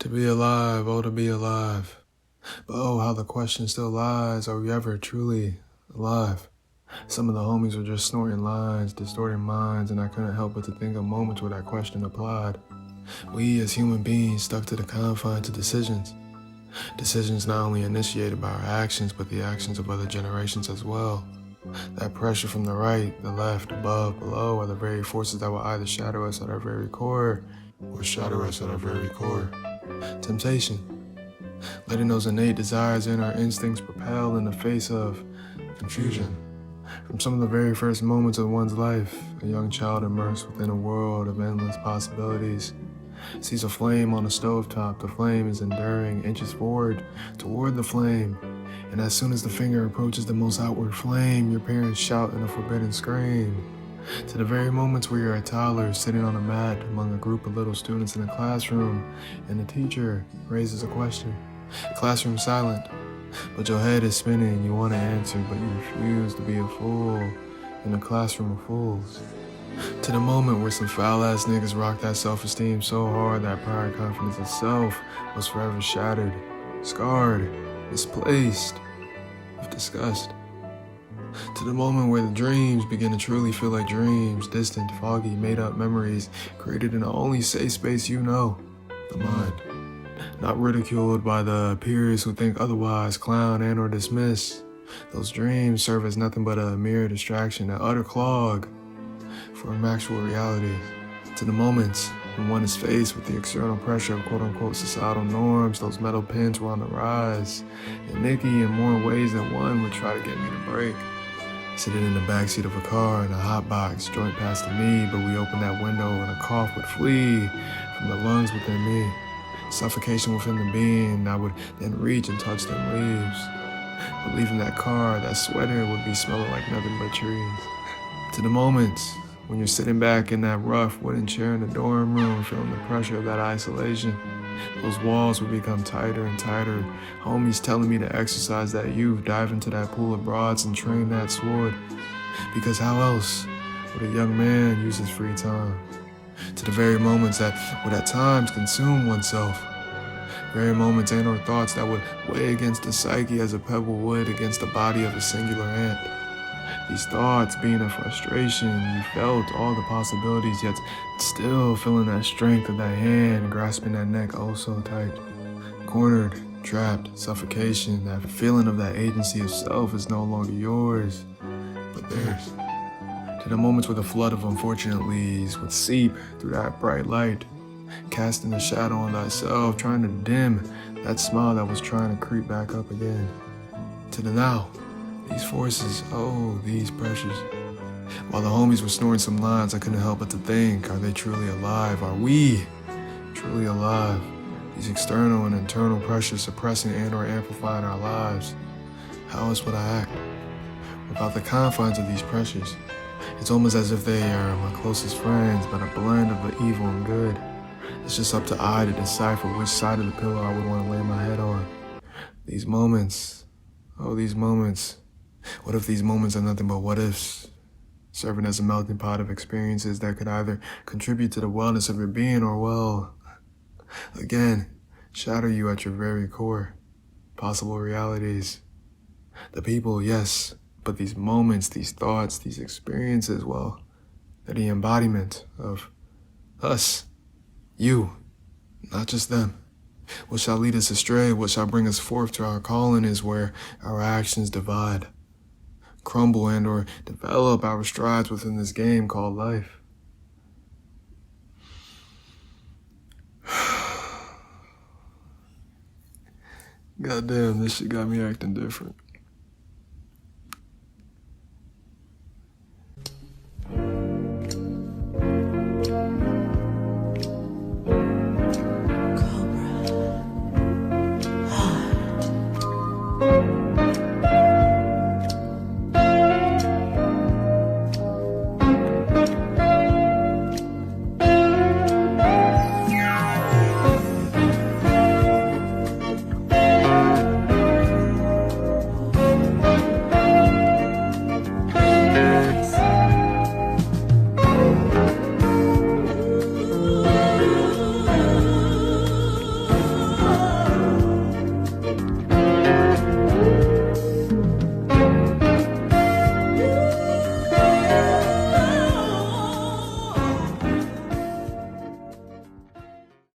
To be alive, oh to be alive. But oh, how the question still lies, are we ever truly alive? Some of the homies were just snorting lines, distorting minds, and I couldn't help but to think of moments where that question applied. We as human beings stuck to the confines of decisions. Decisions not only initiated by our actions, but the actions of other generations as well. That pressure from the right, the left, above, below are the very forces that will either shatter us at our very core or shatter us at our very core. Temptation. Letting those innate desires and our instincts propel in the face of confusion. From some of the very first moments of one's life, a young child immersed within a world of endless possibilities sees a flame on a stovetop. The flame is enduring, inches forward toward the flame, and as soon as the finger approaches the most outward flame, your parents shout in a forbidden scream. To the very moments where you're a toddler sitting on a mat among a group of little students in a classroom, and the teacher raises a question. Classroom silent, but your head is spinning. You want to answer, but you refuse to be a fool in a classroom of fools. To the moment where some foul-ass niggas rocked that self-esteem so hard that prior confidence itself was forever shattered, scarred, misplaced, with disgust. To the moment where the dreams begin to truly feel like dreams, distant, foggy, made-up memories created in the only safe space you know, the mind. Not ridiculed by the peers who think otherwise, clown and or dismiss. Those dreams serve as nothing but a mere distraction, an utter clog for actual reality. To the moments when one is faced with the external pressure of quote-unquote societal norms, those metal pins were on the rise, and Nikki in more ways than one would try to get me to break. Sitting in the backseat of a car in a hot box, joint passed to me, but we opened that window and a cough would flee from the lungs within me. Suffocation within the being, I would then reach and touch them leaves. But leaving that car, that sweater would be smelling like nothing but trees. To the moments when you're sitting back in that rough wooden chair in the dorm room, feeling the pressure of that isolation, those walls would become tighter and tighter. Homies telling me to exercise that youth, dive into that pool of broads and train that sword. Because how else would a young man use his free time? To the very moments that would at times consume oneself. Very moments and or thoughts that would weigh against the psyche as a pebble would against the body of a singular ant. These thoughts being a frustration, you felt all the possibilities, yet still feeling that strength of that hand grasping that neck oh so tight. Cornered, trapped, suffocation, that feeling of that agency of self is no longer yours, but theirs. To the moments where the flood of unfortunately's would seep through that bright light, casting a shadow on thyself, trying to dim that smile that was trying to creep back up again. To the now, these forces, oh, these pressures. While the homies were snoring some lines, I couldn't help but to think, are they truly alive? Are we truly alive? These external and internal pressures suppressing and or amplifying our lives. How else would I act? Without the confines of these pressures, it's almost as if they are my closest friends, but a blend of the evil and good. It's just up to I to decipher which side of the pillow I would want to lay my head on. These moments, oh, these moments. What if these moments are nothing but what ifs, serving as a melting pot of experiences that could either contribute to the wellness of your being or, well, again, shatter you at your very core. Possible realities. The people, yes, but these moments, these thoughts, these experiences, well, they're the embodiment of us, you, not just them. What shall lead us astray, what shall bring us forth to our calling is where our actions divide, crumble and or develop our strides within this game called life. Goddamn, this shit got me acting different.